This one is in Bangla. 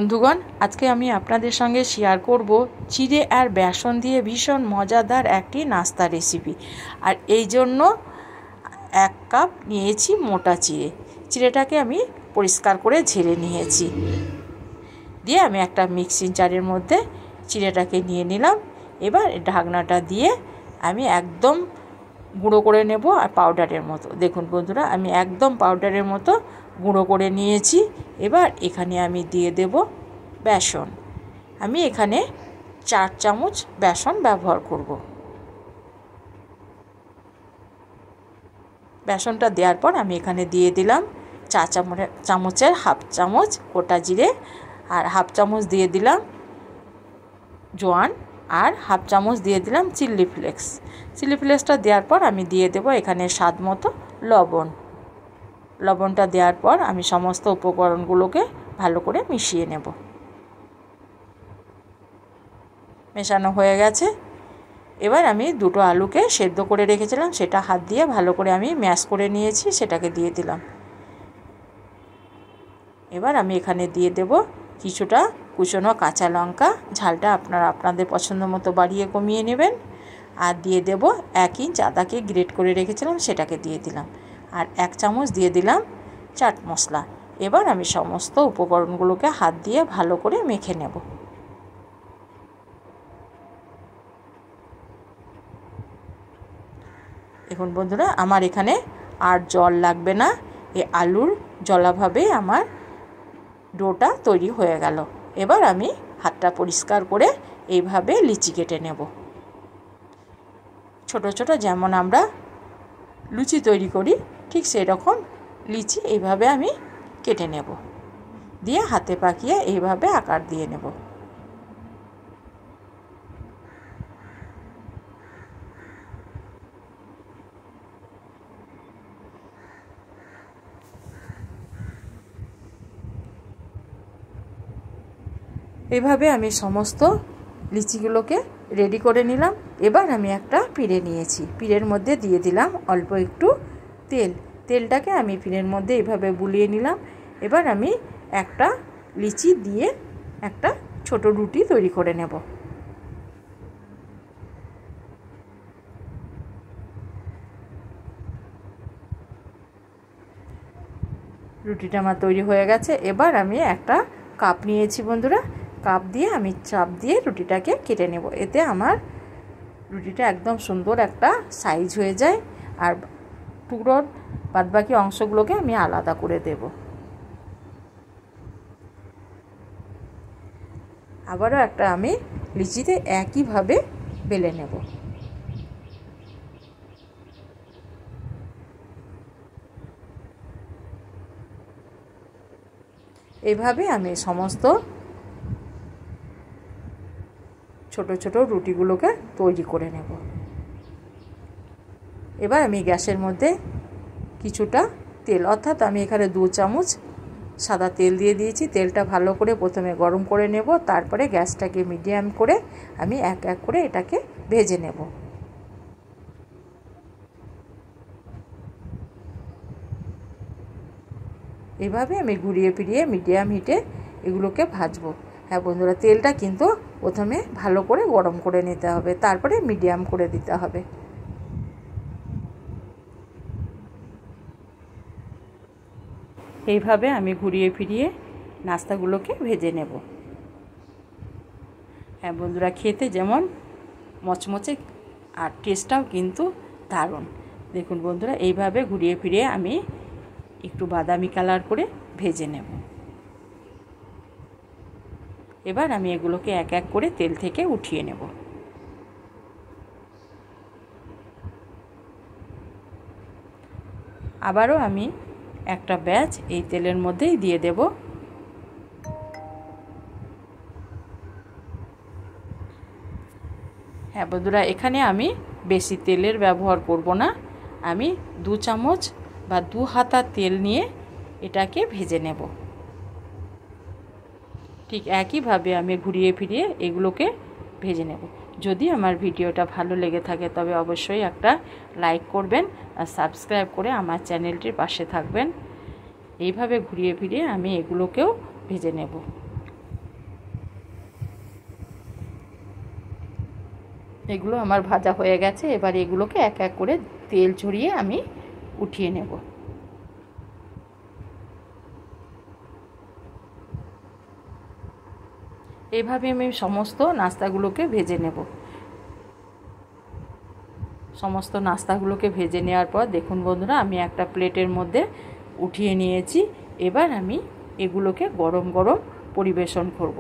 বন্ধুগণ, আজকে আমি আপনাদের সঙ্গে শেয়ার করব চিড়ে আর বেসন দিয়ে ভীষণ মজাদার একটি নাস্তা রেসিপি। আর এই জন্য 1 কাপ নিয়েছি মোটা চিড়েটাকে আমি পরিষ্কার করে ঝেড়ে নিয়েছি। দিয়ে আমি একটা মিক্সিং জারের মধ্যে চিড়েটাকে নিয়ে নিলাম। এবার ঢাকনাটা দিয়ে আমি একদম গুঁড়ো করে নেব, আর পাউডারের মতো। দেখুন বন্ধুরা, আমি একদম পাউডারের মতো গুঁড়ো করে নিয়েছি। এবার এখানে আমি দিয়ে দেব বেসন। আমি এখানে 4 চামচ বেসন ব্যবহার করব। বেসনটা দেওয়ার পর আমি এখানে দিয়ে দিলাম 4 চামচের হাফ চামচ গোটা জিরে, আর হাফ চামচ দিয়ে দিলাম জোয়ান, আর হাফ চামচ দিয়ে দিলাম চিলি ফ্লেক্স। চিলি ফ্লেক্সটা দেওয়ার পর আমি দিয়ে দেব এখানে স্বাদ মতো লবণ। লবণটা দেওয়ার পর আমি সমস্ত উপকরণগুলোকে ভালো করে মিশিয়ে নেব। মেশানো হয়ে গেছে। এবার আমি 2টো আলুকে সেদ্ধ করে রেখেছিলাম, সেটা হাত দিয়ে ভালো করে আমি ম্যাশ করে নিয়েছি, সেটাকে দিয়ে দিলাম। এবার আমি এখানে দিয়ে দেব কিছুটা কুচনো কাঁচা লঙ্কা। ঝালটা আপনারা আপনাদের পছন্দ মতো বাড়িয়ে কমিয়ে নেবেন। আর দিয়ে দেব 1 ইঞ্চ আদাকে গ্রেট করে রেখেছিলাম, সেটাকে দিয়ে দিলাম। আর 1 চামচ দিয়ে দিলাম চাট মশলা। এবার আমি সমস্ত উপকরণগুলোকে হাত দিয়ে ভালো করে মেখে নেব। দেখুন বন্ধুরা, আমার এখানে আর জল লাগবে না। এই আলুর জলাভাবে আমার ডোটা তৈরি হয়ে গেল। এবার আমি হাতটা পরিষ্কার করে এইভাবে লিচি কেটে নেব। ছোট ছোট যেমন আমরা লুচি তৈরি করি, ঠিক সেই রকম লিচি এইভাবে আমি কেটে নেব। দিয়ে হাতে পাকিয়ে এইভাবে আকার দিয়ে নেব। এইভাবে আমি সমস্ত লিচিগুলোকে রেডি করে নিলাম। এবার আমি একটা পিঁড়ে নিয়েছি, পিঁড়ের মধ্যে দিয়ে দিলাম অল্প একটু তেল। তেলটাকে আমি পিঁড়ের মধ্যে এইভাবে বুলিয়ে নিলাম। এবার আমি একটা লিচি দিয়ে একটা ছোট রুটি তৈরি করে নেব। রুটিটা আমার তৈরি হয়ে গেছে। এবার আমি একটা কাপ নিয়েছি বন্ধুরা, কাপ দিয়ে আমি চাপ দিয়ে রুটিটাকে কেটে নেব। এতে আমার রুটিটা একদম সুন্দর একটা সাইজ হয়ে যায়। আর টুকরোর বাদবাকি অংশগুলোকে আমি আলাদা করে দেব। আবারও একটা আমি লিচিতে একইভাবে বেলে নেব। এইভাবে আমি সমস্ত ছোট ছোট রুটিগুলোকে তৈরি করে নেব। এবার আমি গ্যাসের মধ্যে কিছুটা তেল, অর্থাৎ আমি এখানে 2 চামচ সাদা তেল দিয়ে দিয়েছি। তেলটা ভালো করে প্রথমে গরম করে নেব, তারপরে গ্যাসটাকে মিডিয়াম করে আমি এক এক করে এটাকে ভেজে নেব। এভাবে আমি ঘুরিয়ে ফিরিয়ে মিডিয়াম হিটে এগুলোকে ভাজবো। হ্যাঁ বন্ধুরা, তেলটা কিন্তু প্রথমে ভালো করে গরম করে নিতে হবে, তারপরে মিডিয়াম করে দিতে হবে। এইভাবে আমি ঘুরিয়ে ফিরিয়ে নাস্তাগুলোকে ভেজে নেব। হ্যাঁ বন্ধুরা, খেতে যেমন মচমচে আর টেস্টটাও কিন্তু দারুণ। দেখুন বন্ধুরা, এইভাবে ঘুরিয়ে ফিরিয়ে আমি একটু বাদামি কালার করে ভেজে নেব। এবার আমি এগুলোকে এক এক করে তেল থেকে উঠিয়ে নেব। আবারও আমি একটা ব্যাচ এই তেলের মধ্যেই দিয়ে দেব। হ্যাঁ বন্ধুরা, এখানে আমি বেশি তেলের ব্যবহার করব না। আমি 2 চামচ বা 2 হাতা তেল নিয়ে এটাকে ভেজে নেব। ঠিক একইভাবে আমি ঘুরিয়ে ফিরিয়ে এগুলোকে ভেজে নেব। যদি আমার ভিডিওটা ভালো লেগে থাকে তবে অবশ্যই একটা লাইক করবেন আর সাবস্ক্রাইব করে আমার চ্যানেলটির পাশে থাকবেন। এইভাবে ঘুরিয়ে ফিরিয়ে আমি এগুলোকেও ভেজে নেব। এগুলো আমার ভাজা হয়ে গেছে। এবার এগুলোকে এক এক করে তেল ঝরিয়ে আমি উঠিয়ে নেব। এভাবে আমি সমস্ত নাস্তাগুলোকে ভেজে নেব। সমস্ত নাস্তাগুলোকে ভেজে নেওয়ার পর দেখুন বন্ধুরা, আমি একটা প্লেটের মধ্যে উঠিয়ে নিয়েছি। এবার আমি এগুলোকে গরম গরম পরিবেশন করব।